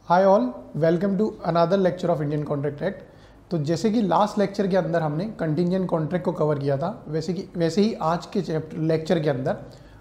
Hi all, welcome to another lecture of Indian contract act. तो जैसे कि last lecture के अंदर हमने कंटिंजेंट कॉन्ट्रैक्ट को कवर किया था, वैसे ही आज के लेक्चर के अंदर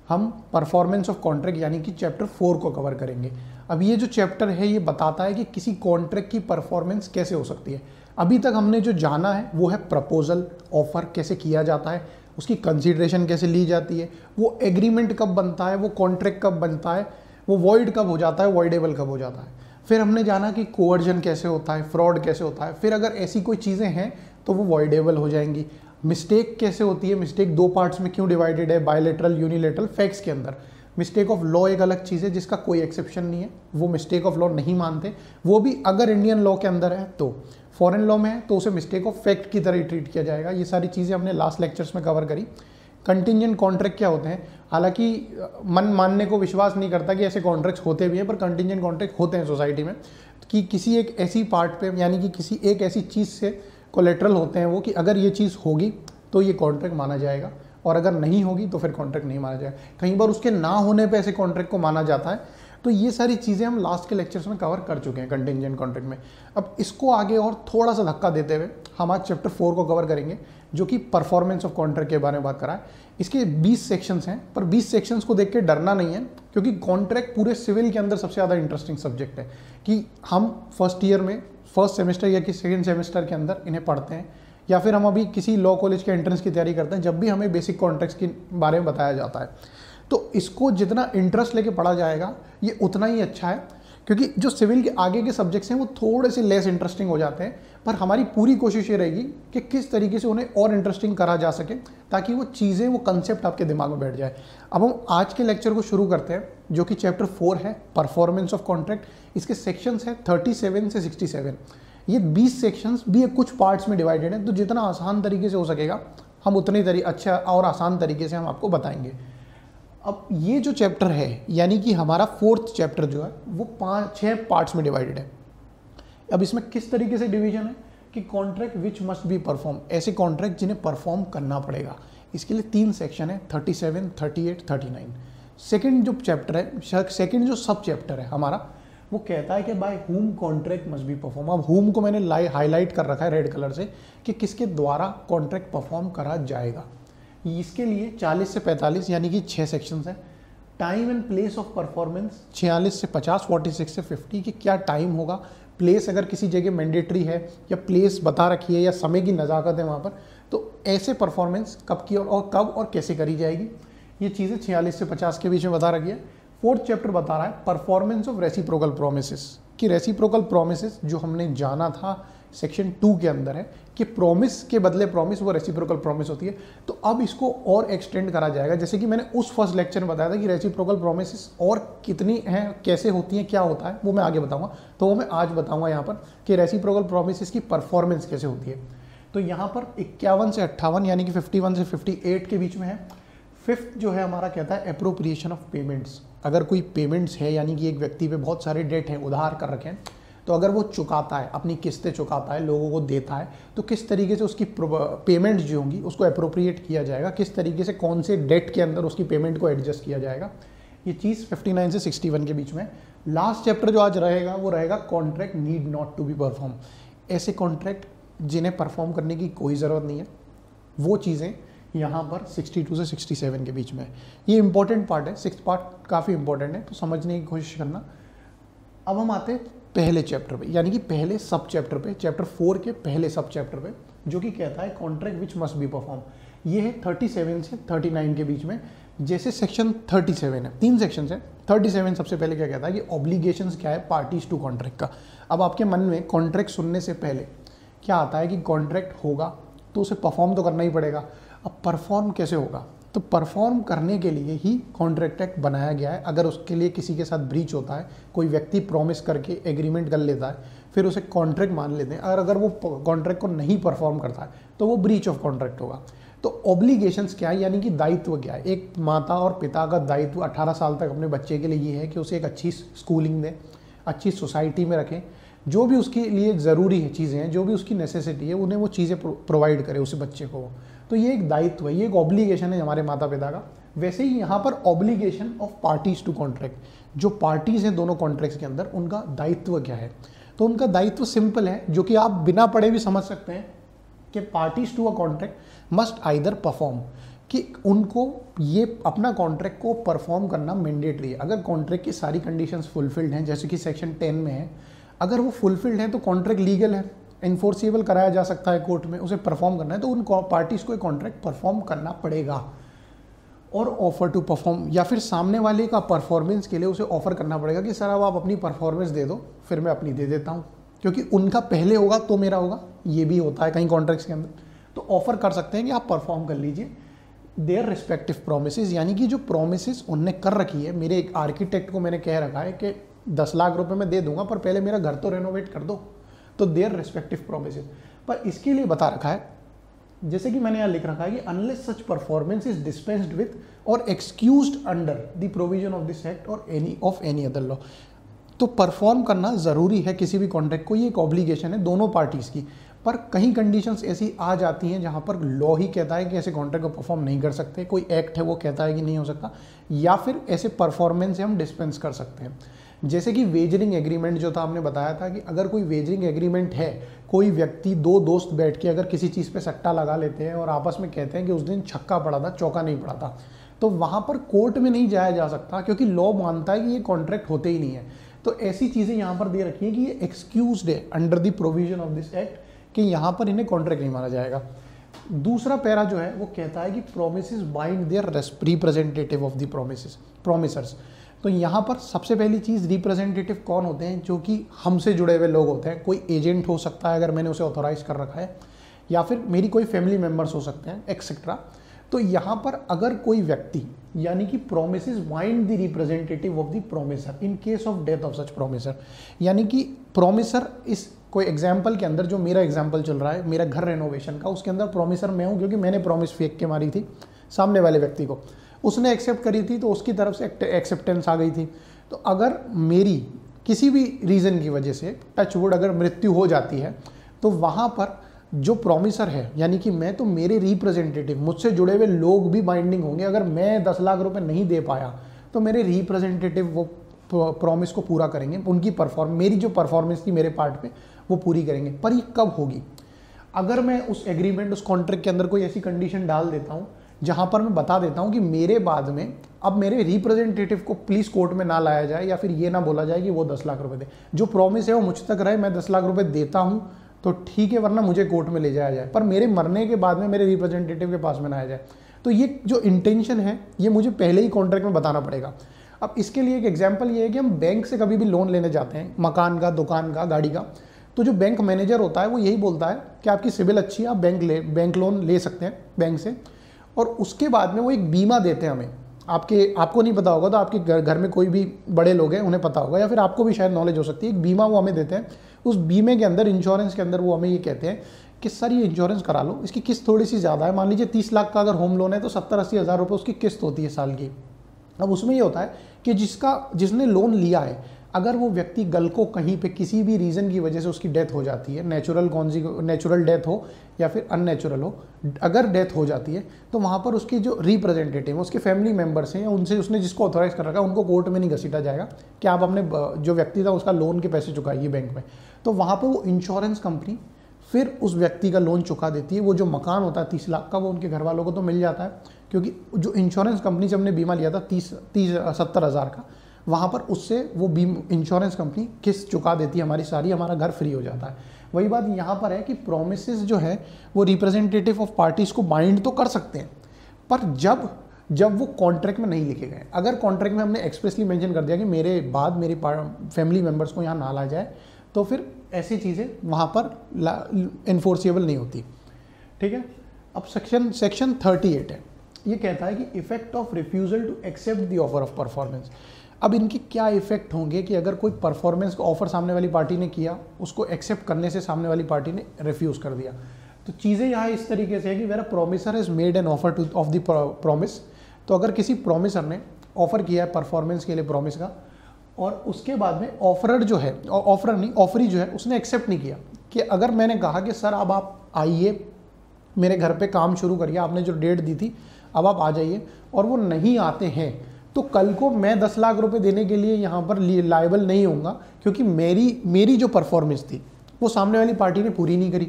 हम परफॉर्मेंस ऑफ कॉन्ट्रैक्ट यानी कि चैप्टर 4 को कवर करेंगे। अब ये जो चैप्टर है ये बताता है कि किसी कॉन्ट्रैक्ट की परफॉर्मेंस कैसे हो सकती है। अभी तक हमने जो जाना है वो है प्रपोजल, ऑफर कैसे किया जाता है, उसकी कंसीडरेशन कैसे ली जाती है, वो एग्रीमेंट कब बनता है, वो कॉन्ट्रैक्ट कब बनता है, वो वॉइड कब हो जाता है, वॉइडेबल कब हो जाता है। फिर हमने जाना कि कोवर्जन कैसे होता है, फ्रॉड कैसे होता है, फिर अगर ऐसी कोई चीज़ें हैं तो वो वॉइडेबल हो जाएंगी। मिस्टेक कैसे होती है, मिस्टेक दो पार्ट्स में क्यों डिवाइडेड है, बायलैटरल, यूनिलैटरल, फैक्ट्स के अंदर। मिस्टेक ऑफ लॉ एक अलग चीज़ है जिसका कोई एक्सेप्शन नहीं है, वो मिस्टेक ऑफ लॉ नहीं मानते, वो भी अगर इंडियन लॉ के अंदर है तो। फॉरेन लॉ में है तो उसे मिस्टेक ऑफ फैक्ट की तरह ही ट्रीट किया जाएगा। ये सारी चीज़ें हमने लास्ट लेक्चर्स में कवर करी। कंटिंजेंट कॉन्ट्रैक्ट क्या होते हैं, हालांकि मन मानने को विश्वास नहीं करता कि ऐसे कॉन्ट्रैक्ट्स होते भी हैं, पर कंटिंजेंट कॉन्ट्रैक्ट होते हैं सोसाइटी में कि किसी एक ऐसी पार्ट पे यानी कि किसी एक ऐसी चीज़ से कोलेटरल होते हैं वो कि अगर ये चीज़ होगी तो ये कॉन्ट्रैक्ट माना जाएगा और अगर नहीं होगी तो फिर कॉन्ट्रैक्ट नहीं माना जाएगा। कई बार उसके ना होने पे ऐसे कॉन्ट्रैक्ट को माना जाता है। तो ये सारी चीज़ें हम लास्ट के लेक्चर्स में कवर कर चुके हैं कंटिंजेंट कॉन्ट्रैक्ट में। अब इसको आगे और थोड़ा सा धक्का देते हुए हम आज चैप्टर 4 को कवर करेंगे, जो कि परफॉर्मेंस ऑफ कॉन्ट्रैक्ट के बारे में बात करा है। इसके 20 सेक्शंस हैं, पर 20 सेक्शंस को देख के डरना नहीं है, क्योंकि कॉन्ट्रैक्ट पूरे सिविल के अंदर सबसे ज़्यादा इंटरेस्टिंग सब्जेक्ट है कि हम फर्स्ट ईयर में, फर्स्ट सेमेस्टर या कि सेकेंड सेमेस्टर के अंदर इन्हें पढ़ते हैं, या फिर हम अभी किसी लॉ कॉलेज के एंट्रेंस की तैयारी करते हैं, जब भी हमें बेसिक कॉन्ट्रैक्ट्स के बारे में बताया जाता है। तो इसको जितना इंटरेस्ट लेके पढ़ा जाएगा ये उतना ही अच्छा है, क्योंकि जो सिविल के आगे के सब्जेक्ट्स हैं वो थोड़े से लेस इंटरेस्टिंग हो जाते हैं, पर हमारी पूरी कोशिश ये रहेगी कि किस तरीके से उन्हें और इंटरेस्टिंग करा जा सके, ताकि वो चीज़ें, वो कंसेप्ट आपके दिमाग में बैठ जाए। अब हम आज के लेक्चर को शुरू करते हैं, जो कि चैप्टर 4 है, परफॉर्मेंस ऑफ कॉन्ट्रैक्ट। इसके सेक्शंस हैं 37 से 67। ये 20 सेक्शंस भी कुछ पार्ट्स में डिवाइडेड हैं, तो जितना आसान तरीके से हो सकेगा हम उतनी अच्छा और आसान तरीके से हम आपको बताएंगे। अब ये जो चैप्टर है यानी कि हमारा 4th चैप्टर जो है वो 5-6 पार्ट्स में डिवाइडेड है। अब इसमें किस तरीके से डिवीजन है कि contract which must be perform, ऐसे कॉन्ट्रैक्ट जिन्हें परफॉर्म करना पड़ेगा। इसके लिए 3 सेक्शन है, 37, 38, 39। सेकेंड जो चैप्टर है, सेकेंड जो सब चैप्टर है हमारा, वो कहता है कि by whom contract must be perform. अब हुम को मैंने हाईलाइट कर रखा है रेड कलर से कि किसके द्वारा कॉन्ट्रैक्ट परफॉर्म करा जाएगा। इसके लिए 40 से 45 यानी कि 6 सेक्शंस हैं। Time and place of performance 46 से 50, 46 से 50 कि क्या टाइम होगा, प्लेस अगर किसी जगह मैंडेटरी है या प्लेस बता रखी है या समय की नज़ाकत है वहाँ पर, तो ऐसे परफॉर्मेंस कब की और कब और कैसे करी जाएगी, ये चीज़ें 46 से 50 के बीच में बता रखी है। 4th चैप्टर बता रहा है परफॉर्मेंस ऑफ रेसिप्रोकल प्रोमिसेस, कि रेसिप्रोकल प्रोमिसेस जो हमने जाना था सेक्शन 2 के अंदर है कि प्रॉमिस के बदले प्रॉमिस, वो रेसिप्रोकल प्रॉमिस होती है। तो अब इसको और एक्सटेंड करा जाएगा, जैसे कि मैंने उस फर्स्ट लेक्चर में बताया था कि रेसिप्रोकल प्रॉमिसेस और कितनी हैं, कैसे होती हैं, क्या होता है, वो मैं आगे बताऊंगा। तो वो मैं आज बताऊंगा यहाँ पर कि रेसिप्रोकल प्रॉमिसेस की परफॉर्मेंस कैसे होती है। तो यहाँ पर 51 से 58 यानी कि 51 से 58 के बीच में है। 5th जो है हमारा कहता है एप्रोप्रिएशन ऑफ पेमेंट्स। अगर कोई पेमेंट्स है यानी कि एक व्यक्ति पे बहुत सारे डेट हैं, उधार कर रखे हैं, तो अगर वो चुकाता है, अपनी किस्तें चुकाता है, लोगों को देता है, तो किस तरीके से उसकी पेमेंट्स जो होंगी उसको अप्रोप्रिएट किया जाएगा, किस तरीके से कौन से डेट के अंदर उसकी पेमेंट को एडजस्ट किया जाएगा, ये चीज़ 59 से 61 के बीच में। लास्ट चैप्टर जो आज रहेगा वो रहेगा contract need not to be perform. ऐसे कॉन्ट्रैक्ट जिन्हें परफॉर्म करने की कोई ज़रूरत नहीं है, वो चीज़ें यहाँ पर 62 से 67 के बीच में है। ये इंपॉर्टेंट पार्ट है, 6th पार्ट काफ़ी इंपॉर्टेंट है, तो समझने की कोशिश करना। अब हम आते हैं पहले चैप्टर पे, यानी कि पहले सब चैप्टर पे, चैप्टर 4 के पहले सब चैप्टर पे, जो कि कहता है contract which must be perform. ये है 37 से 39 के बीच में। जैसे सेक्शन 37 है, 3 सेक्शन है। 37 सबसे पहले क्या कहता है कि ऑब्लिगेशंस क्या है पार्टीज टू कॉन्ट्रैक्ट का। अब आपके मन में कॉन्ट्रैक्ट सुनने से पहले क्या आता है कि कॉन्ट्रैक्ट होगा तो उसे परफॉर्म तो करना ही पड़ेगा। अब परफॉर्म कैसे होगा, तो परफॉर्म करने के लिए ही कॉन्ट्रैक्ट एक्ट बनाया गया है। अगर उसके लिए किसी के साथ ब्रीच होता है, कोई व्यक्ति प्रॉमिस करके एग्रीमेंट कर लेता है, फिर उसे कॉन्ट्रैक्ट मान लेते हैं, और अगर वो कॉन्ट्रैक्ट को नहीं परफॉर्म करता है तो वो ब्रीच ऑफ कॉन्ट्रैक्ट होगा। तो ऑब्लिगेशंस क्या है, यानी कि दायित्व क्या है। एक माता और पिता का दायित्व 18 साल तक अपने बच्चे के लिए ये है कि उसे एक अच्छी स्कूलिंग दें, अच्छी सोसाइटी में रखें, जो भी उसके लिए ज़रूरी है चीज़ें हैं, जो भी उसकी नेसेसिटी है, उन्हें वो चीज़ें प्रोवाइड करे उस बच्चे को। तो ये एक दायित्व है, ये एक ऑब्लिगेशन है हमारे माता पिता का। वैसे ही यहाँ पर obligation of parties to contract, जो पार्टीज हैं दोनों कॉन्ट्रैक्ट्स के अंदर, उनका दायित्व क्या है। तो उनका दायित्व सिंपल है, जो कि आप बिना पढ़े भी समझ सकते हैं कि parties to a contract must either perform, कि उनको ये अपना कॉन्ट्रैक्ट को परफॉर्म करना मैंडेटरी है। अगर कॉन्ट्रैक्ट की सारी कंडीशंस फुलफिल्ड हैं, जैसे कि सेक्शन 10 में है, अगर वो फुलफिल्ड है तो कॉन्ट्रैक्ट लीगल है, इन्फोर्सिबल कराया जा सकता है कोर्ट में, उसे परफॉर्म करना है तो उन पार्टीज को कॉन्ट्रैक्ट परफॉर्म करना पड़ेगा। और ऑफर टू परफॉर्म, या फिर सामने वाले का परफॉर्मेंस के लिए उसे ऑफर करना पड़ेगा कि सर अब आप अपनी परफॉर्मेंस दे दो, फिर मैं अपनी दे देता हूँ, क्योंकि उनका पहले होगा तो मेरा होगा, ये भी होता है कहीं कॉन्ट्रैक्ट्स के अंदर। तो ऑफर कर सकते हैं कि आप परफॉर्म कर लीजिए देयर रिस्पेक्टिव प्रोमिसेस, यानी कि जो प्रोमिसेस उनने कर रखी है। मेरे एक आर्किटेक्ट को मैंने कह रखा है कि 10 लाख रुपए मैं दे दूंगा, पर पहले मेरा घर तो रेनोवेट कर दो, तो देयर रिस्पेक्टिव प्रोमिसेस। पर इसके लिए बता रखा है, जैसे कि मैंने यहाँ लिख रखा है कि unless such performance is dispensed with or excused under the provision of this act or any other law. तो परफॉर्म करना ज़रूरी है किसी भी कॉन्ट्रैक्ट को, ये एक ऑब्लिगेशन है दोनों पार्टीज़ की। पर कहीं कंडीशंस ऐसी आ जाती हैं जहाँ पर लॉ ही कहता है कि ऐसे कॉन्ट्रैक्ट को परफॉर्म नहीं कर सकते, कोई एक्ट है वो कहता है कि नहीं हो सकता, या फिर ऐसे परफॉर्मेंस से हम डिस्पेंस कर सकते हैं। जैसे कि वेजरिंग एग्रीमेंट जो था, हमने बताया था कि अगर कोई वेजरिंग एग्रीमेंट है, कोई व्यक्ति, दो दोस्त बैठ के अगर किसी चीज़ पे सट्टा लगा लेते हैं और आपस में कहते हैं कि उस दिन छक्का पड़ा था, चौका नहीं पड़ा था, तो वहाँ पर कोर्ट में नहीं जाया जा सकता, क्योंकि लॉ मानता है कि ये कॉन्ट्रैक्ट होते ही नहीं है। तो ऐसी चीज़ें यहाँ पर दे रखी है कि ये एक्सक्यूज्ड है under the provision of this act, कि यहाँ पर इन्हें कॉन्ट्रैक्ट नहीं माना जाएगा। दूसरा पैरा जो है वो कहता है कि promises bind their representative of the promisers. तो यहाँ पर सबसे पहली चीज़, रिप्रेजेंटेटिव कौन होते हैं, जो कि हमसे जुड़े हुए लोग होते हैं। कोई एजेंट हो सकता है अगर मैंने उसे ऑथोराइज कर रखा है, या फिर मेरी कोई फैमिली मेम्बर्स हो सकते हैं, एक्सेट्रा। तो यहाँ पर अगर कोई व्यक्ति, यानी कि promises bind the representative of the promisor in case of death of such promisor, यानी कि प्रोमिसर, इस कोई एग्जाम्पल के अंदर, जो मेरा एग्जाम्पल चल रहा है मेरा घर रेनोवेशन का, उसके अंदर प्रोमिसर मैं हूँ, क्योंकि मैंने प्रॉमिस फेंक के मारी थी सामने वाले व्यक्ति को, उसने एक्सेप्ट करी थी, तो उसकी तरफ से एक्सेप्टेंस आ गई थी। तो अगर मेरी किसी भी रीज़न की वजह से टच वुड अगर मृत्यु हो जाती है, तो वहाँ पर जो प्रॉमिसर है, यानी कि मैं, तो मेरे रिप्रेजेंटेटिव, मुझसे जुड़े हुए लोग भी बाइंडिंग होंगे। अगर मैं 10 लाख रुपए नहीं दे पाया तो मेरे रिप्रेजेंटेटिव वो प्रॉमिस को पूरा करेंगे, उनकी मेरी जो परफॉर्मेंस थी मेरे पार्ट पे वो पूरी करेंगे। पर ये कब होगी, अगर मैं उस एग्रीमेंट, उस कॉन्ट्रैक्ट के अंदर कोई ऐसी कंडीशन डाल देता हूँ जहाँ पर मैं बता देता हूँ कि मेरे बाद में अब मेरे रिप्रेजेंटेटिव को प्लीज़ कोर्ट में ना लाया जाए, या फिर ये ना बोला जाए कि वो 10 लाख रुपए दे, जो प्रॉमिस है वो मुझ तक रहे, मैं 10 लाख रुपए देता हूँ तो ठीक है, वरना मुझे कोर्ट में ले जाया जाए, पर मेरे मरने के बाद में मेरे रिप्रेजेंटेटिव के पास में ना आया जाए। तो ये जो इंटेंशन है ये मुझे पहले ही कॉन्ट्रैक्ट में बताना पड़ेगा। अब इसके लिए एक एग्जांपल ये है कि हम बैंक से कभी भी लोन लेने जाते हैं, मकान का, दुकान का, गाड़ी का, तो जो बैंक मैनेजर होता है वो यही बोलता है कि आपकी सिविल अच्छी है, आप बैंक लोन ले सकते हैं बैंक से। और उसके बाद में वो एक बीमा देते हैं हमें। आपको नहीं पता होगा तो आपके घर में कोई भी बड़े लोग हैं उन्हें पता होगा, या फिर आपको भी शायद नॉलेज हो सकती है। एक बीमा वो हमें देते हैं, उस बीमे के अंदर, इंश्योरेंस के अंदर वो हमें ये कहते हैं कि सर ये इंश्योरेंस करा लो, इसकी किस्त थोड़ी सी ज़्यादा है। मान लीजिए 30 लाख का अगर होम लोन है तो 70-80 हज़ार रुपये उसकी किस्त होती है साल की। अब उसमें ये होता है कि जिसने लोन लिया है, अगर वो व्यक्ति कल को कहीं पे किसी भी रीज़न की वजह से उसकी डेथ हो जाती है, नेचुरल डेथ हो या फिर अननेचुरल हो, अगर डेथ हो जाती है तो वहाँ पर उसके जो रिप्रेजेंटेटिव हैं, उसके फैमिली मेम्बर्स हैं, या उनसे उसने जिसको ऑथोराइज कर रखा है, उनको कोर्ट में नहीं घसीटा जाएगा कि आप अपने जो व्यक्ति था उसका लोन के पैसे चुकाइए बैंक में। तो वहाँ पर वो इंश्योरेंस कंपनी फिर उस व्यक्ति का लोन चुका देती है। वो जो मकान होता है 30 लाख का, वो उनके घर वालों को तो मिल जाता है, क्योंकि जो इंश्योरेंस कंपनी से हमने बीमा लिया था 70 हज़ार का, वहाँ पर उससे वो इंश्योरेंस कंपनी किस्त चुका देती है हमारी सारी, हमारा घर फ्री हो जाता है। वही बात यहाँ पर है कि प्रोमिसेस जो है वो रिप्रेजेंटेटिव ऑफ पार्टीज़ को बाइंड तो कर सकते हैं, पर जब वो कॉन्ट्रैक्ट में नहीं लिखे गए। अगर कॉन्ट्रैक्ट में हमने एक्सप्रेसली मेंशन कर दिया कि मेरे बाद मेरी फैमिली मेम्बर्स को यहाँ ना लाया जाए, तो फिर ऐसी चीज़ें वहाँ पर इन्फोर्सिबल नहीं होती। ठीक है। अब सेक्शन 38 है, ये कहता है कि effect of refusal to accept the offer of performance. अब इनके क्या इफेक्ट होंगे कि अगर कोई परफॉर्मेंस का ऑफर सामने वाली पार्टी ने किया, उसको एक्सेप्ट करने से सामने वाली पार्टी ने रिफ्यूज़ कर दिया। तो चीज़ें यहाँ इस तरीके से है कि where a promisor has made an offer of the promise. तो अगर किसी प्रोमिसर ने ऑफर किया है परफॉर्मेंस के लिए प्रॉमिस का, और उसके बाद में ऑफरर जो है, ऑफरी जो है, उसने एक्सेप्ट नहीं किया, कि अगर मैंने कहा कि सर अब आप आइए मेरे घर पे काम शुरू करिए, आपने जो डेट दी थी अब आप आ जाइए, और वो नहीं आते हैं, तो कल को मैं 10 लाख रुपए देने के लिए यहाँ पर लायबल नहीं होऊंगा, क्योंकि मेरी जो परफॉर्मेंस थी वो सामने वाली पार्टी ने पूरी नहीं करी।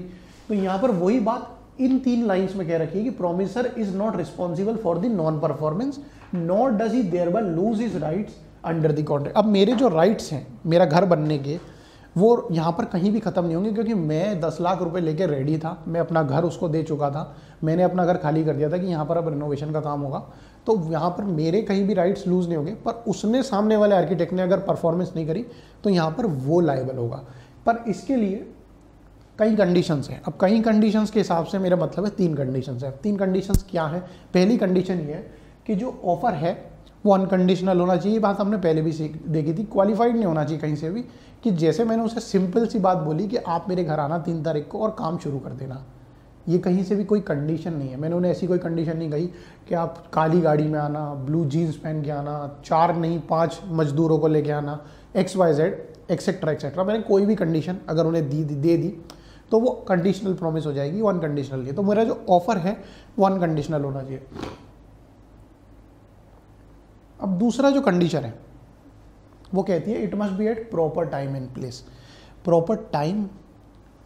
तो यहाँ पर वही बात इन 3 लाइंस में कह रखी है कि promisor is not responsible for the non performance nor does he thereby lose his rights under the contract. अब मेरे जो राइट्स हैं मेरा घर बनने के, वो यहाँ पर कहीं भी खत्म नहीं होंगे, क्योंकि मैं 10 लाख रुपए लेके रेडी था, मैं अपना घर उसको दे चुका था, मैंने अपना घर खाली कर दिया था कि यहाँ पर अब रिनोवेशन का काम होगा, तो यहाँ पर मेरे कहीं भी राइट्स लूज नहीं होंगे। पर उसने, सामने वाले आर्किटेक्ट ने अगर परफॉर्मेंस नहीं करी तो यहाँ पर वो लायबल होगा। पर इसके लिए कई कंडीशंस हैं। अब कई कंडीशंस के हिसाब से मेरा मतलब है 3 कंडीशंस है। 3 कंडीशंस क्या है? पहली कंडीशन ये है कि जो ऑफर है वो अनकंडीशनल होना चाहिए। बात हमने पहले भी देखी थी, क्वालिफाइड नहीं होना चाहिए कहीं से भी, कि जैसे मैंने उसे सिंपल सी बात बोली कि आप मेरे घर आना 3 तारीख को और काम शुरू कर देना, ये कहीं से भी कोई कंडीशन नहीं है। मैंने उन्हें ऐसी कोई कंडीशन नहीं कही कि आप काली गाड़ी में आना, ब्लू जीन्स पहन के आना, 4 नहीं 5 मजदूरों को लेके आना, XYZ एक्सेट्रा एक्सेट्रा। मैंने कोई भी कंडीशन अगर उन्हें दे दी तो वो कंडीशनल प्रॉमिस हो जाएगी, वो अनकंडीशनल नहीं है। तो मेरा जो ऑफर है वो अनकंडीशनल होना चाहिए। अब दूसरा जो कंडीशन है वो कहती है it must be at proper time and place. Proper time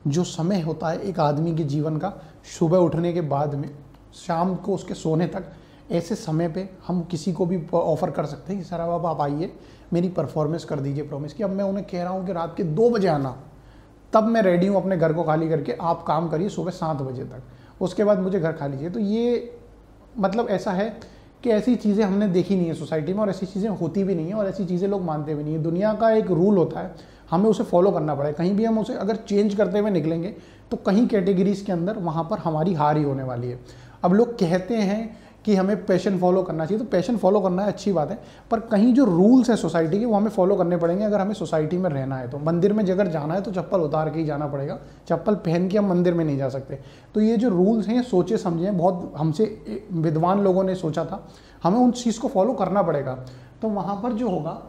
जो समय होता है एक आदमी के जीवन का, सुबह उठने के बाद में शाम को उसके सोने तक, ऐसे समय पे हम किसी को भी ऑफ़र कर सकते हैं कि सर अब आप आइए, मेरी परफॉर्मेंस कर दीजिए प्रॉमिस की। अब मैं उन्हें कह रहा हूँ कि रात के 2 बजे आना, तब मैं रेडी हूँ अपने घर को खाली करके, आप काम करिए सुबह 7 बजे तक, उसके बाद मुझे घर खाली चाहिए। तो ये मतलब ऐसा है कि ऐसी चीज़ें हमने देखी नहीं है सोसाइटी में, और ऐसी चीज़ें होती भी नहीं है, और ऐसी चीज़ें लोग मानते भी नहीं है। दुनिया का एक रूल होता है, हमें उसे फॉलो करना पड़ेगा। कहीं भी हम उसे अगर चेंज करते हुए निकलेंगे तो कहीं कैटेगरीज के अंदर वहाँ पर हमारी हार ही होने वाली है। अब लोग कहते हैं कि हमें पैशन फॉलो करना चाहिए, तो पैशन फॉलो करना है, अच्छी बात है, पर कहीं जो रूल्स है सोसाइटी के वो हमें फॉलो करने पड़ेंगे अगर हमें सोसाइटी में रहना है। तो मंदिर में अगर जाना है तो चप्पल उतार के ही जाना पड़ेगा, चप्पल पहन के हम मंदिर में नहीं जा सकते। तो ये जो रूल्स हैं सोचे समझे हैं, बहुत हमसे विद्वान लोगों ने सोचा था, हमें उन चीज़ को फॉलो करना पड़ेगा। तो वहाँ पर जो होगा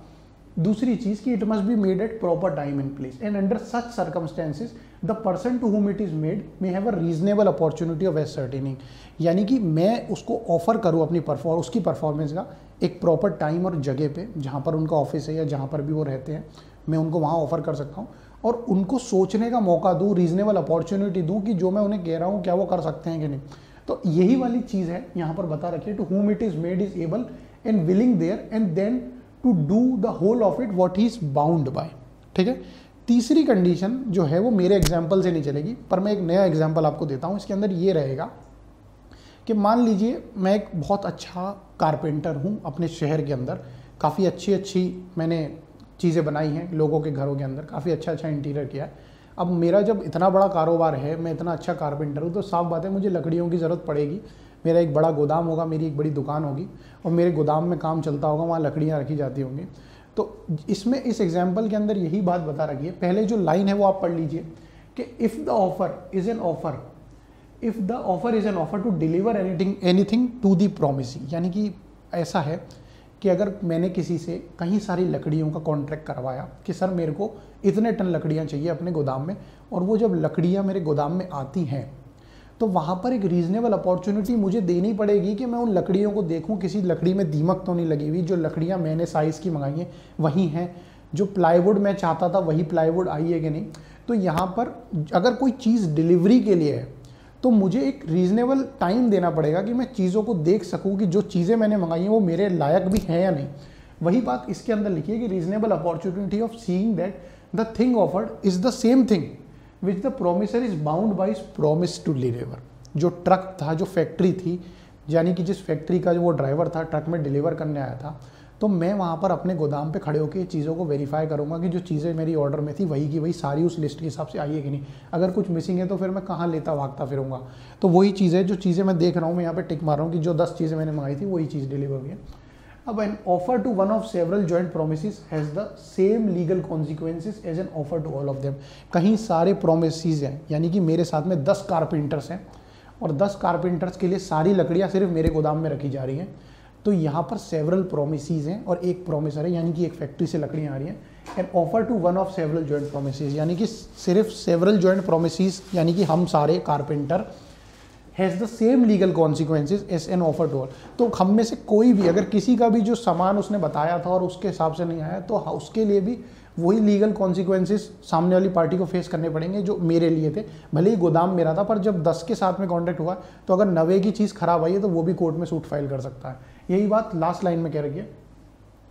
दूसरी चीज़ कि it must be made at proper time and place and under such circumstances the person to whom it is made may have a reasonable opportunity of ascertaining. यानी कि मैं उसको ऑफर करूँ अपनी उसकी परफॉर्मेंस का एक प्रॉपर टाइम और जगह पे, जहाँ पर उनका ऑफिस है या जहाँ पर भी वो रहते हैं, मैं उनको वहाँ ऑफर कर सकता हूँ और उनको सोचने का मौका दूँ, रीजनेबल अपॉर्चुनिटी दूँ कि जो मैं उन्हें कह रहा हूँ क्या वो कर सकते हैं कि नहीं। तो यही वाली चीज़ है यहाँ पर बता रखी है, to whom it is made is able and willing there and then to do the whole of it what he is bound by. ठीक है। तीसरी कंडीशन जो है वो मेरे एग्जाम्पल से नहीं चलेगी, पर मैं एक नया एग्जाम्पल आपको देता हूँ। इसके अंदर ये रहेगा कि मान लीजिए मैं एक बहुत अच्छा कारपेंटर हूँ अपने शहर के अंदर, काफ़ी अच्छी मैंने चीज़ें बनाई हैं लोगों के घरों के अंदर, काफ़ी अच्छा इंटीरियर किया है। अब मेरा जब इतना बड़ा कारोबार है, मैं इतना अच्छा कारपेंटर हूँ, तो साफ बात है मुझे लकड़ियों की ज़रूरत पड़ेगी। मेरा एक बड़ा गोदाम होगा, मेरी एक बड़ी दुकान होगी और मेरे गोदाम में काम चलता होगा, वहाँ लकड़ियाँ रखी जाती होंगी। तो इसमें इस एग्जाम्पल के अंदर यही बात बता रखी है। पहले जो लाइन है वो आप पढ़ लीजिए कि if the offer is an offer to deliver anything to the promisee. यानी कि ऐसा है कि अगर मैंने किसी से कहीं सारी लकड़ियों का कॉन्ट्रैक्ट करवाया कि सर मेरे को इतने टन लकड़ियाँ चाहिए अपने गोदाम में, और वो जब लकड़ियाँ मेरे गोदाम में आती हैं तो वहाँ पर एक रीज़नेबल अपॉर्चुनिटी मुझे देनी पड़ेगी कि मैं उन लकड़ियों को देखूँ, किसी लकड़ी में दीमक तो नहीं लगी हुई, जो लकड़ियाँ मैंने साइज़ की मंगाई हैं वही हैं, जो प्लाईवुड मैं चाहता था वही प्लाईवुड आई है कि नहीं। तो यहाँ पर अगर कोई चीज़ डिलीवरी के लिए है तो मुझे एक रीज़नेबल टाइम देना पड़ेगा कि मैं चीज़ों को देख सकूँ कि जो चीज़ें मैंने मंगाई हैं वो मेरे लायक भी हैं या नहीं। वही बात इसके अंदर लिखी है कि reasonable opportunity of seeing that the thing offered is the same thing which the promisor is bound by promise to deliver. जो ट्रक था, जो फैक्ट्री थी, यानी कि जिस फैक्ट्री का जो वो ड्राइवर था ट्रक में डिलीवर करने आया था, तो मैं वहाँ पर अपने गोदाम पे खड़े होकर चीज़ों को वेरीफाई करूँगा कि जो चीज़ें मेरी ऑर्डर में थी वही की वही सारी उस लिस्ट के हिसाब से आई है कि नहीं। अगर कुछ मिसिंग है तो फिर मैं कहाँ लेता भागता फिरूँगा। तो वही चीज़ें जो चीज़ें मैं देख रहा हूँ, मैं यहाँ पे टिक मार रहा हूँ कि जो 10 चीज़ें मैंने मंगाई थी वही चीज़ डिलीवर हुई है। अब an offer to one of several joint promises has the same legal consequences as an offer to all of them. कहीं सारे प्रोमिसेस हैं, यानी कि मेरे साथ में 10 कारपेंटर्स हैं और 10 कारपेंटर्स के लिए सारी लकड़ियाँ सिर्फ मेरे गोदाम में रखी जा रही हैं। तो यहाँ पर सेवरल प्रोमिसेस हैं और एक प्रोमिसर है, यानी कि एक फैक्ट्री से लकड़ियाँ आ रही हैं। An offer to one of several joint promises, यानी कि सिर्फ सेवरल जॉइंट प्रोमिसेस, यानी कि हम सारे carpenter has the same legal consequences as an offer to all. तो हम में से कोई भी अगर किसी का भी जो सामान उसने बताया था और उसके हिसाब से नहीं आया तो उसके लिए भी वही लीगल कॉन्सिक्वेंसेज सामने वाली पार्टी को फेस करने पड़ेंगे जो मेरे लिए थे। भले ही गोदाम मेरा था, पर जब 10 के साथ में कॉन्ट्रैक्ट हुआ तो अगर 90 की चीज़ खराब आई है तो वो भी कोर्ट में सूट फाइल कर सकता है। यही बात लास्ट लाइन में कह रखी है।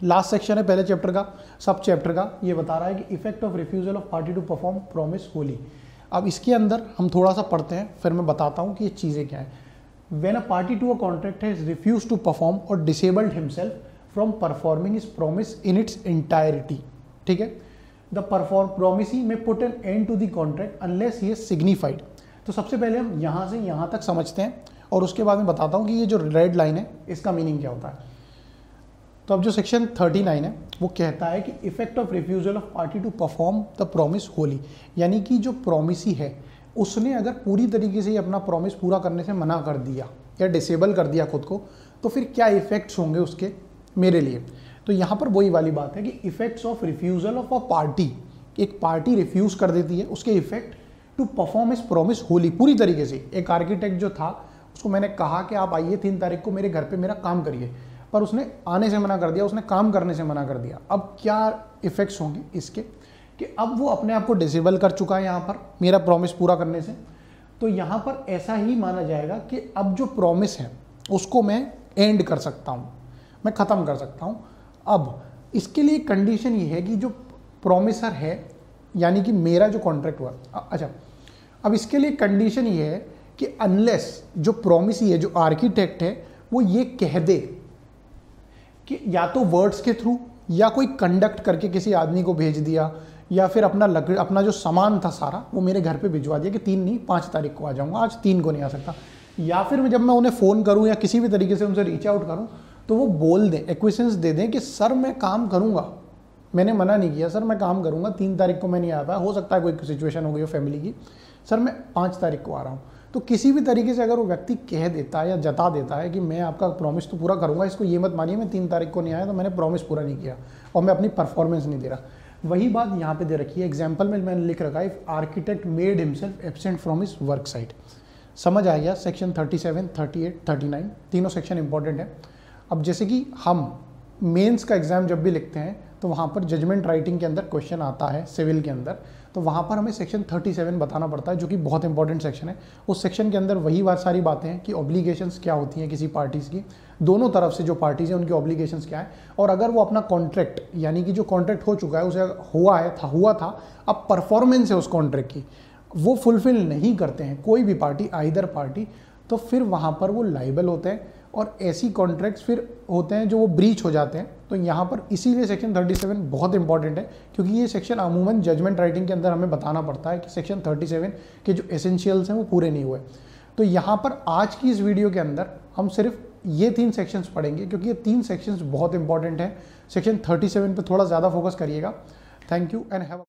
लास्ट सेक्शन है पहले चैप्टर का, सब चैप्टर का। ये बता रहा है कि effect of refusal of party to perform promise wholly. अब इसके अंदर हम थोड़ा सा पढ़ते हैं, फिर मैं बताता हूँ कि ये चीज़ें क्या है। When a party to a contract has refused to perform or disabled himself from performing his promise in its entirety, ठीक है, the promisee may put an end to the contract unless he is signified। तो सबसे पहले हम यहाँ से यहाँ तक समझते हैं और उसके बाद मैं बताता हूँ कि ये जो रेड लाइन है इसका मीनिंग क्या होता है। तो अब जो सेक्शन 39 है वो कहता है कि effect of refusal of party to perform the promise wholly, यानी कि जो प्रॉमिसी है उसने अगर पूरी तरीके से अपना प्रॉमिस पूरा करने से मना कर दिया या डिसेबल कर दिया खुद को, तो फिर क्या इफेक्ट्स होंगे उसके मेरे लिए। तो यहाँ पर वही वाली बात है कि effects of refusal of a party, एक पार्टी रिफ्यूज कर देती है, उसके इफेक्ट टू परफॉर्म इस प्रॉमिस होली पूरी तरीके से। एक आर्किटेक्ट जो था उसको मैंने कहा कि आप आइए 3 तारीख को मेरे घर पे मेरा काम करिए, पर उसने आने से मना कर दिया, उसने काम करने से मना कर दिया। अब क्या इफेक्ट्स होंगे इसके कि अब वो अपने आप को डिसेबल कर चुका है यहाँ पर मेरा प्रॉमिस पूरा करने से। तो यहाँ पर ऐसा ही माना जाएगा कि अब जो प्रॉमिस है उसको मैं एंड कर सकता हूँ, मैं ख़त्म कर सकता हूँ। अब इसके लिए कंडीशन ये है कि जो प्रॉमिसर है यानी कि मेरा जो कॉन्ट्रैक्ट हुआ, अच्छा, अब इसके लिए कंडीशन ये है कि अनलेस जो प्रॉमिसी है, जो आर्किटेक्ट है, वो ये कह दे कि या तो वर्ड्स के थ्रू या कोई कंडक्ट करके किसी आदमी को भेज दिया या फिर अपना जो सामान था सारा वो मेरे घर पे भिजवा दिया कि 3 नहीं 5 तारीख को आ जाऊँगा, आज 3 को नहीं आ सकता। या फिर जब मैं उन्हें फ़ोन करूँ या किसी भी तरीके से उनसे रीच आउट करूँ तो वो बोल दें, एक्विसेंस दे दें कि सर मैं काम करूँगा, मैंने मना नहीं किया, सर मैं काम करूँगा, 3 तारीख को मैं नहीं आ पाया, हो सकता है कोई सिचुएशन हो गई हो फैमिली की, सर मैं 5 तारीख को आ रहा हूँ। तो किसी भी तरीके से अगर वो व्यक्ति कह देता है या जता देता है कि मैं आपका प्रॉमिस तो पूरा करूँगा, इसको ये मत मानिए मैं 3 तारीख को नहीं आया तो मैंने प्रॉमिस पूरा नहीं किया और मैं अपनी परफॉर्मेंस नहीं दे रहा। वही बात यहाँ पे दे रखी है, एग्जाम्पल में मैंने लिख रखा है, if architect made himself absent from his work site. समझ आ गया? सेक्शन 37, 38, 39 तीनों सेक्शन इंपॉर्टेंट है। अब जैसे कि हम मेंस का एग्जाम जब भी लिखते हैं तो वहाँ पर जजमेंट राइटिंग के अंदर क्वेश्चन आता है सिविल के अंदर, तो वहाँ पर हमें सेक्शन 37 बताना पड़ता है जो कि बहुत इंपॉर्टेंट सेक्शन है। उस सेक्शन के अंदर वही बात सारी बातें हैं कि ऑब्लिगेशंस क्या होती हैं किसी पार्टीज़ की, दोनों तरफ से जो पार्टीज़ हैं उनकी ऑब्लिगेशंस क्या है, और अगर वो अपना कॉन्ट्रैक्ट यानी कि जो कॉन्ट्रैक्ट हो चुका है उसे हुआ था अब परफॉर्मेंस है उस कॉन्ट्रैक्ट की वो फुलफिल नहीं करते हैं कोई भी पार्टी, आइदर पार्टी, तो फिर वहाँ पर वो लाइबल होते हैं और ऐसी कॉन्ट्रैक्ट्स फिर होते हैं जो वो ब्रीच हो जाते हैं। तो यहाँ पर इसीलिए सेक्शन 37 बहुत इंपॉर्टेंट है, क्योंकि ये सेक्शन अमूमन जजमेंट राइटिंग के अंदर हमें बताना पड़ता है कि सेक्शन 37 के जो एसेंशियल्स हैं वो पूरे नहीं हुए। तो यहाँ पर आज की इस वीडियो के अंदर हम सिर्फ ये 3 सेक्शंस पढ़ेंगे, क्योंकि ये 3 सेक्शंस बहुत इंपॉर्टेंट हैं। सेक्शन 37 पर थोड़ा ज़्यादा फोकस करिएगा। Thank you and have